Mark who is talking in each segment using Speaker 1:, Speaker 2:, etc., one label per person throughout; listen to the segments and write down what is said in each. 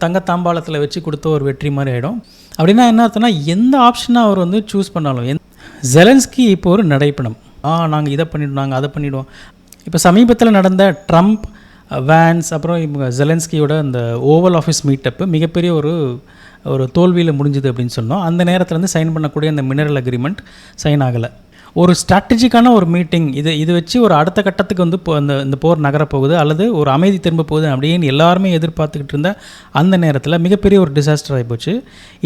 Speaker 1: தங்கத்தாம்பாளத்தில் வச்சு கொடுத்த ஒரு வெற்றி மாதிரி ஆகிடும். அப்படின்னா என்ன அர்த்தம்னா, எந்த ஆப்ஷனை அவர் வந்து சூஸ் பண்ணாலும் ஜெலன்ஸ்கி இப்போ ஒரு நடைப்பணம், நாங்கள் இதை பண்ணிவிடுவோம், நாங்கள் அதை பண்ணிவிடுவோம். இப்போ சமீபத்தில் நடந்த ட்ரம்ப், வேன்ஸ், அப்புறம் இவங்க ஜெலன்ஸ்கியோட அந்த ஓவல் ஆஃபீஸ் மீட்டப்பு மிகப்பெரிய ஒரு தோல்வியில் முடிஞ்சுது அப்படின்னு சொன்னோம். அந்த நேரத்தில் வந்து சைன் பண்ணக்கூடிய அந்த மினரல் அக்ரிமெண்ட் சைன் ஆகலை. ஒரு ஸ்ட்ராட்டஜிக்கான ஒரு மீட்டிங், இது வச்சு ஒரு அடுத்த கட்டத்துக்கு வந்து இந்த போர் நகரப்போகுது அல்லது ஒரு அமைதி திரும்ப போகுது அப்படின்னு எல்லாருமே எதிர்பார்த்துக்கிட்டு இருந்த அந்த நேரத்தில் மிகப்பெரிய ஒரு டிசாஸ்டர் ஆகிப்போச்சு.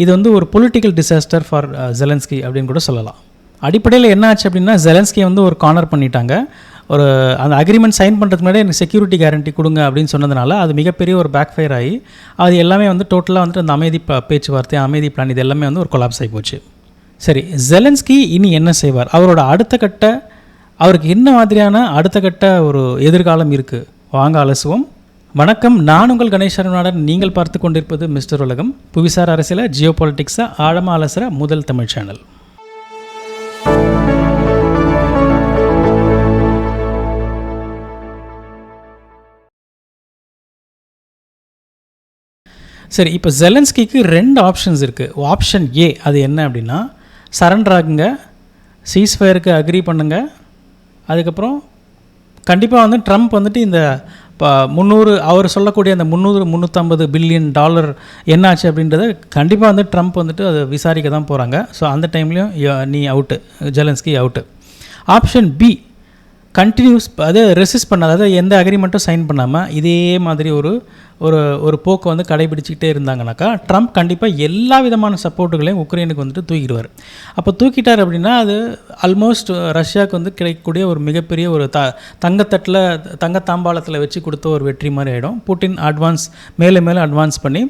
Speaker 1: இது வந்து ஒரு பொலிட்டிக்கல் டிசாஸ்டர் ஃபார் ஜெலன்ஸ்கி அப்படின்னு கூட சொல்லலாம். அடிப்படையில் என்ன ஆச்சு அப்படின்னா, ஜெலன்ஸ்கியை வந்து ஒரு கார்னர் பண்ணிட்டாங்க. அந்த அக்ரிமெண்ட் சைன் பண்ணுறதுக்கு முன்னாடி எனக்கு செக்யூரிட்டி கேரண்டி கொடுங்க அப்படின்னு சொன்னதுனால அது மிகப்பெரிய ஒரு பேக் ஃபயர் ஆகி அது எல்லாமே வந்து டோட்டலாக வந்துட்டு அந்த அமைதி பேச்சுவார்த்தை, அமைதி பிளான் இது எல்லாமே வந்து ஒரு கொலாப்ஸ் ஆகி போச்சு. சரி, ஜெலன்ஸ்கி இனி என்ன செய்வார்? அவரோட அவருக்கு என்ன மாதிரியான அடுத்த கட்ட ஒரு எதிர்காலம் இருக்குது? வாங்க அலசுவோம். வணக்கம், நான் உங்கள் கணேஷ் அருணாடன். நீங்கள் பார்த்து கொண்டிருப்பது மிஸ்டர் உலகம், புவிசார் அரசியலை, ஜியோ பாலிட்டிக்ஸை ஆழமாக அலசுகிற முதல் தமிழ் சேனல். சரி, இப்போ ஜெலன்ஸ்கிக்கு 2 ஆப்ஷன்ஸ் இருக்குது. ஆப்ஷன் ஏ அது என்ன அப்படின்னா, சரண்டர் ஆகுங்க, சீஸ்ஃபயருக்கு அக்ரி பண்ணுங்க. அதுக்கப்புறம் கண்டிப்பாக வந்து ட்ரம்ப் வந்துட்டு இந்த 300 அவர் சொல்லக்கூடிய அந்த 350 பில்லியன் டாலர் என்னாச்சு அப்படின்றத கண்டிப்பாக வந்து ட்ரம்ப் வந்துட்டு அதை விசாரிக்க தான் போகிறாங்க. ஸோ அந்த டைம்லேயும் நீ out, Zelensky out. Option B continues, அது ரெசிஸ்ட் பண்ணாத, அதாவது எந்த அக்ரிமெண்ட்டும் சைன் பண்ணாமல் இதே மாதிரி ஒரு போக்கை வந்து கடைபிடிச்சிக்கிட்டே இருந்தாங்கனாக்கா ட்ரம்ப் கண்டிப்பாக எல்லா விதமான சப்போர்ட்டுகளையும் உக்ரைனுக்கு வந்துட்டு தூக்கிடுவார். அப்போ தூக்கிட்டார் அப்படின்னா அது ஆல்மோஸ்ட் ரஷ்யாவுக்கு வந்து கிடைக்கக்கூடிய ஒரு மிகப்பெரிய ஒரு தங்கத்தாம்பாளத்தில் வச்சு கொடுத்த ஒரு வெற்றி மாதிரி ஆகிடும். புட்டின் மேலே அட்வான்ஸ் பண்ணி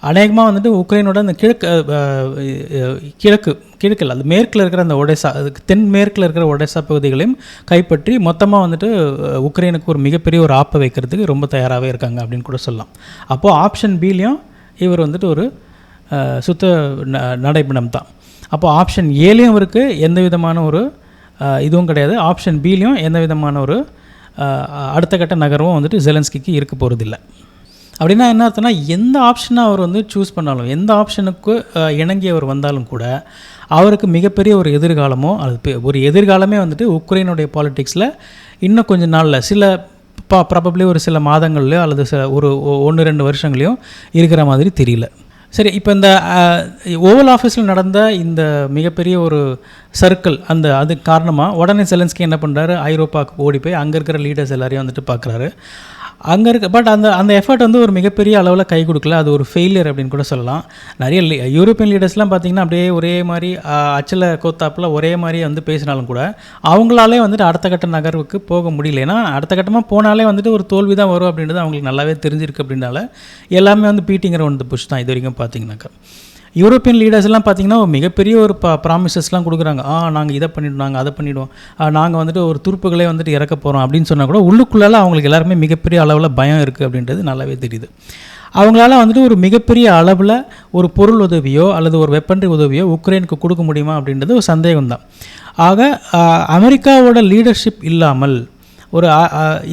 Speaker 1: அநேகமாக வந்துட்டு உக்ரைனோட அந்த கிழக்கில் அது மேற்கில் இருக்கிற அந்த ஒடேசா, அதுக்கு தென்மேற்கில் இருக்கிற ஒடேசா பகுதிகளையும் கைப்பற்றி மொத்தமாக வந்துட்டு உக்ரைனுக்கு ஒரு மிகப்பெரிய ஒரு ஆப்பை வைக்கிறதுக்கு ரொம்ப தயாராகவே இருக்காங்க அப்படின்னு கூட சொல்லலாம். அப்போது ஆப்ஷன் பிலையும் இவர் வந்துட்டு ஒரு சுத்த நடைபெணம் தான். அப்போது ஆப்ஷன் ஏலையும் இவருக்கு எந்த விதமான ஒரு இதுவும் கிடையாது. ஆப்ஷன் பிலையும் எந்த விதமான ஒரு அடுத்த கட்ட நகரமும் வந்துட்டு ஜெலன்ஸ்கிக்கு இருக்க போகிறதில்லை. அப்படின்னா என்ன அர்த்தம்னா, எந்த ஆப்ஷனை அவர் வந்து சூஸ் பண்ணாலும், எந்த ஆப்ஷனுக்கு இணங்கி அவர் வந்தாலும் கூட அவருக்கு மிகப்பெரிய ஒரு எதிர்காலமோ ஒரு எதிர்காலமே வந்துட்டு உக்ரைனுடைய பாலிட்டிக்ஸில் இன்னும் கொஞ்சம் நாளில் ப்ராபப்ளி ஒரு சில மாதங்கள்லையோ அல்லது ஒரு 1-2 வருஷங்களையும் இருக்கிற மாதிரி தெரியல. சரி, இப்போ இந்த ஓவல் ஆஃபீஸில் நடந்த இந்த மிகப்பெரிய ஒரு சர்க்கிள் அது காரணமாக உடனே ஜெலன்ஸ்கி என்ன பண்ணுறாரு, ஐரோப்பாவுக்கு ஓடி போய் அங்கே இருக்கிற லீடர்ஸ் எல்லாரையும் வந்துட்டு பார்க்குறாரு. அங்கே பட் அந்த எஃபர்ட் வந்து ஒரு மிகப்பெரிய அளவில் கை கொடுக்கல. அது ஒரு ஃபெயிலியர் அப்படின்னு கூட சொல்லலாம். நிறைய யூரோப்பியன் லீடர்ஸ்லாம் பார்த்திங்கன்னா அப்படியே ஒரே மாதிரி அச்சல கோத்தாப்பில் ஒரே மாதிரி வந்து பேசினாலும் கூட அவங்களாலே வந்துட்டு அடுத்த கட்ட நகர்வுக்கு போக முடியல. ஏன்னா அடுத்த கட்டமாக போனாலே வந்துட்டு ஒரு தோல்வி தான் வரும் அப்படின்றது அவங்களுக்கு நல்லாவே தெரிஞ்சிருக்கு. அப்படின்னால எல்லாமே வந்து பீட்டிங் அரவுண்ட் புஷ் தான் இது வரைக்கும் பார்த்திங்கனாக்கா. யூரோப்பியன் லீடர்ஸ்லாம் பார்த்திங்கன்னா மிகப்பெரிய ஒரு ப்ராமிசஸ்லாம் கொடுக்குறாங்க. நாங்கள் இதை பண்ணிவிடுவோம், நாங்கள் அதை பண்ணிவிடுவோம், நாங்கள் வந்துட்டு ஒரு துருப்புகளே வந்துட்டு இறக்க போகிறோம் அப்படின்னு சொன்னால் கூட உள்ளுக்குள்ளால் அவங்களுக்கு எல்லாருமே மிகப்பெரிய அளவில் பயம் இருக்குது அப்படின்றது நல்லாவே தெரியுது. அவங்களால வந்துட்டு ஒரு மிகப்பெரிய அளவில் ஒரு பொருள் உதவியோ அல்லது ஒரு வெப்பன்றி உதவியோ உக்ரைனுக்கு கொடுக்க முடியுமா அப்படின்றது ஒரு சந்தேகம் தான். ஆக அமெரிக்காவோட லீடர்ஷிப் இல்லாமல்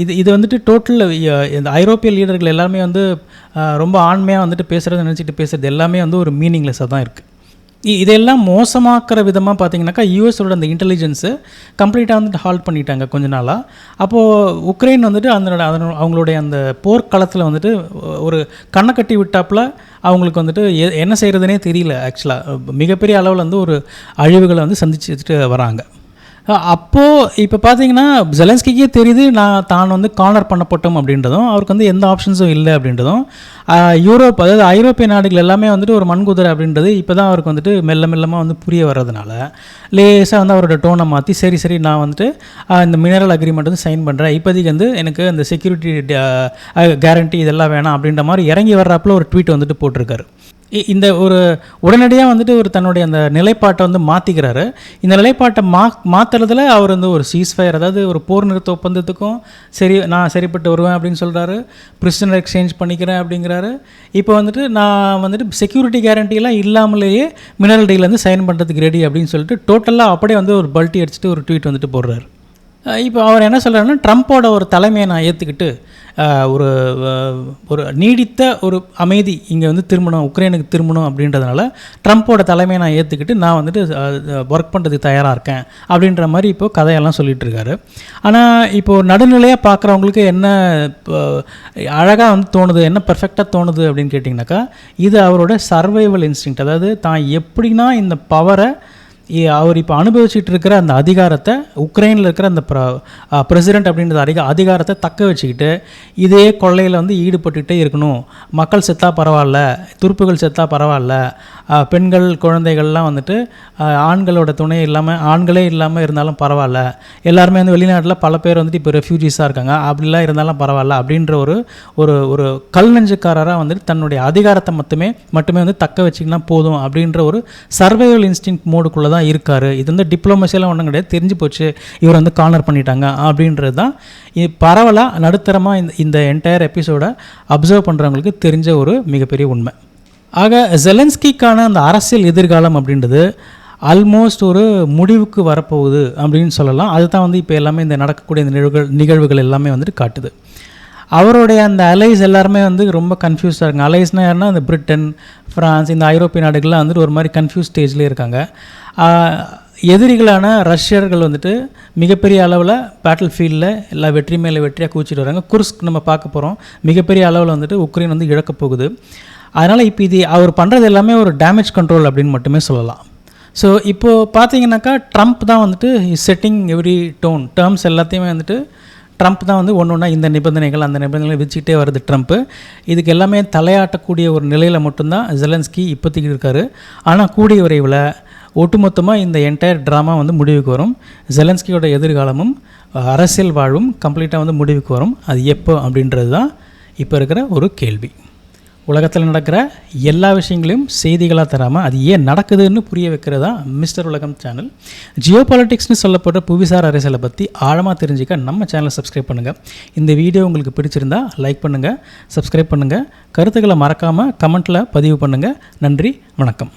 Speaker 1: இது வந்துட்டு டோட்டல் இந்த ஐரோப்பிய லீடர்கள் எல்லாமே வந்து ரொம்ப ஆண்மையாக வந்துட்டு நினச்சிட்டு பேசுகிறது எல்லாமே வந்து ஒரு மீனிங்லெஸ்ஸாக தான் இருக்குது. இதெல்லாம் மோசமாக்குற விதமாக பார்த்திங்கனாக்கா யூஎஸோட அந்த இன்டெலிஜென்ஸு கம்ப்ளீட்டாக வந்துட்டு ஹால்ட் பண்ணிட்டாங்க கொஞ்ச நாளாக. அப்போது உக்ரைன் வந்துட்டு அவங்களுடைய அந்த போர்க்களத்தில் வந்துட்டு ஒரு கண்ணை கட்டி விட்டாப்புல அவங்களுக்கு வந்துட்டு என்ன செய்கிறதுனே தெரியல. ஆக்சுவலாக மிகப்பெரிய அளவில் வந்து ஒரு அழிவுகளை வந்து சந்திச்சுட்டு வராங்க. அப்போது இப்போ பார்த்தீங்கன்னா ஜெலன்ஸ்கிக்கே தெரியுது தான் வந்து கார்னர் பண்ணப்பட்டோம் அப்படின்றதும், அவருக்கு வந்து எந்த ஆப்ஷன்ஸும் இல்லை அப்படின்றதும். அதாவது ஐரோப்பிய நாடுகள் எல்லாமே வந்துட்டு ஒரு மண்குதிரை அப்படின்றது இப்போ தான் அவருக்கு வந்துட்டு மெல்லமாக வந்து புரிய வர்றதுனால லேசாக வந்து அவரோட டோனை மாற்றி சரி நான் வந்துட்டு இந்த மினரல் அக்ரிமெண்ட் வந்து சைன் பண்ணுறேன், இப்போதைக்கு வந்து எனக்கு அந்த செக்யூரிட்டி கேரண்டி இதெல்லாம் வேணாம் அப்படின்ற மாதிரி இறங்கி வர்றாப்புல ஒரு ட்வீட் வந்துட்டு போட்டிருக்காரு. இந்த ஒரு உடனடியாக வந்துட்டு ஒரு தன்னுடைய அந்த நிலைப்பாட்டை வந்து மாற்றிக்கிறாரு. இந்த நிலைப்பாட்டை மாற்றுறதுல அவர் வந்து ஒரு சீஸ்ஃபயர், அதாவது ஒரு போர் நிறுத்த ஒப்பந்தத்துக்கும் நான் சரிப்பட்டு வருவேன் அப்படின்னு சொல்கிறாரு. பிரிசனர் எக்ஸ்சேஞ்ச் பண்ணிக்கிறேன் அப்படிங்கிறாரு. இப்போ வந்துட்டு நான் வந்துட்டு செக்யூரிட்டி கேரண்டியெல்லாம் இல்லாமலேயே மினரல் டீல் வந்து சைன் பண்ணுறதுக்கு ரெடி அப்படின்னு சொல்லிட்டு டோட்டலாக அப்படியே வந்து ஒரு பல்ட்டி அடிச்சுட்டு ஒரு ட்வீட் வந்துட்டு போடுறாரு. இப்போ அவர் என்ன சொல்கிறாருன்னா, ட்ரம்ப்போட ஒரு தலைமையை நான் ஏற்றுக்கிட்டு ஒரு ஒரு நீடித்த ஒரு அமைதி இங்கே வந்து திரும்பணும், உக்ரைனுக்கு திரும்பணும் அப்படின்றதுனால ட்ரம்ப்போட தலைமையை நான் ஏற்றுக்கிட்டு நான் வந்துட்டு ஒர்க் பண்ணுறதுக்கு தயாராக இருக்கேன் அப்படின்ற மாதிரி இப்போது கதையெல்லாம் சொல்லிகிட்டு இருக்காரு. ஆனால் இப்போது நடுநிலையாக பார்க்குறவங்களுக்கு என்ன அழகாக வந்து தோணுது, என்ன பெர்ஃபெக்டாக தோணுது அப்படின்னு கேட்டிங்கனாக்கா, இது அவரோட சர்வைவல் இன்ஸ்டிங்க்ட். அதாவது தான் எப்படின்னா இந்த பவரை அவர் இப்போ அனுபவிச்சுட்டு இருக்கிற அந்த அதிகாரத்தை, உக்ரைனில் இருக்கிற அந்த பிரசிடென்ட் அப்படின்ற அதிகாரத்தை தக்க வச்சுக்கிட்டு இதே கொள்ளையில் வந்து ஈடுபட்டுகிட்டே இருக்கணும். மக்கள் செத்தா பரவாயில்ல, துருப்புகள் செத்தா பரவாயில்ல, பெண்கள் குழந்தைகள்லாம் வந்துட்டு ஆண்களோட துணை இல்லாமல், ஆண்களே இல்லாமல் இருந்தாலும் பரவாயில்ல, எல்லாருமே வந்து வெளிநாட்டில் பல பேர் வந்துட்டு இப்போ ரெஃப்யூஜிஸாக இருக்காங்க, அப்படிலாம் இருந்தாலும் பரவாயில்ல அப்படின்ற ஒரு ஒரு கல் நெஞ்சுக்காரராக வந்துட்டு தன்னுடைய அதிகாரத்தை மட்டுமே வந்து தக்க வச்சிங்கன்னா போதும் அப்படின்ற ஒரு சர்வைவல் இன்ஸ்டிங்க்ட் மோடுக்குள்ளே தான் இருக்கார். இது வந்து டிப்ளமசியெல்லாம் ஒன்றும் கிடையாது, தெரிஞ்சு போச்சு இவர் வந்து கார்னர் பண்ணிட்டாங்க அப்படின்றது தான் பரவலாக நடுத்தரமாக இந்த என்டையர் எபிசோடை அப்சர்வ் பண்ணுறவங்களுக்கு தெரிஞ்ச ஒரு மிகப்பெரிய உண்மை. ஆக ஜெலன்ஸ்கிக்கான அந்த அரசியல் எதிர்காலம் அப்படின்றது ஆல்மோஸ்ட் ஒரு முடிவுக்கு வரப்போகுது அப்படின்னு சொல்லலாம். அதுதான் வந்து இப்போ எல்லாமே இந்த நடக்கக்கூடிய இந்த நிகழ்வுகள் எல்லாமே வந்துட்டு காட்டுது. அவருடைய அந்த அலைஸ் எல்லாருமே வந்து ரொம்ப கன்ஃபியூஸாக இருக்காங்க. அலைஸ்னால் யாருன்னா இந்த பிரிட்டன், ஃப்ரான்ஸ், இந்த ஐரோப்பிய நாடுகள்லாம் வந்துட்டு ஒரு மாதிரி கன்ஃபியூஸ் ஸ்டேஜ்லேயே இருக்காங்க. எதிரிகளான ரஷ்யர்கள் வந்துட்டு மிகப்பெரிய அளவில் பேட்டில் ஃபீல்டில் எல்லா வெற்றி மேலே வெற்றியாக கூச்சிட்டு வராங்க. குர்ஸ்க் நம்ம பார்க்க போகிறோம், மிகப்பெரிய அளவில் வந்துட்டு உக்ரைன் வந்து இழக்கப் போகுது. அதனால் இப்போ இது அவர் பண்ணுறது எல்லாமே ஒரு டேமேஜ் கண்ட்ரோல் அப்படின்னு மட்டுமே சொல்லலாம். ஸோ இப்போது பார்த்தீங்கன்னாக்கா ட்ரம்ப் தான் வந்துட்டு செட்டிங் எவ்ரி டேர்ம்ஸ் எல்லாத்தையுமே வந்துட்டு ட்ரம்ப் தான் வந்து ஒன்று ஒன்றா இந்த நிபந்தனைகள் அந்த நிபந்தனைகளை வச்சுக்கிட்டே வருது ட்ரம்ப்பு. இதுக்கு எல்லாமே தலையாட்டக்கூடிய ஒரு நிலையில் மட்டும்தான் ஜெலன்ஸ்கி இப்போதைக்கு இருக்கார். ஆனால் கூடிய விரைவில் ஒட்டுமொத்தமாக இந்த என்டையர் ட்ராமா வந்து முடிவுக்கு வரும். ஜெலன்ஸ்கியோட எதிர்காலமும் அரசியல் வாழ்வும் கம்ப்ளீட்டாக வந்து முடிவுக்கு வரும். அது எப்போ அப்படின்றது தான் இப்போ இருக்கிற ஒரு கேள்வி. உலகத்தில் நடக்கிற எல்லா விஷயங்களையும் செய்திகளாக தராமல் அது ஏன் நடக்குதுன்னு புரிய வைக்கிறதா மிஸ்டர் உலகம் சேனல். ஜியோ பாலிட்டிக்ஸ்னு சொல்லப்படுற புவிசார் அரசியலை பற்றி ஆழமாக தெரிஞ்சுக்க நம்ம சேனலை சப்ஸ்கிரைப் பண்ணுங்கள். இந்த வீடியோ உங்களுக்கு பிடிச்சிருந்தா லைக் பண்ணுங்கள், சப்ஸ்கிரைப் பண்ணுங்கள், கருத்துக்களை மறக்காமல் கமெண்ட்டில் பதிவு பண்ணுங்கள். நன்றி, வணக்கம்.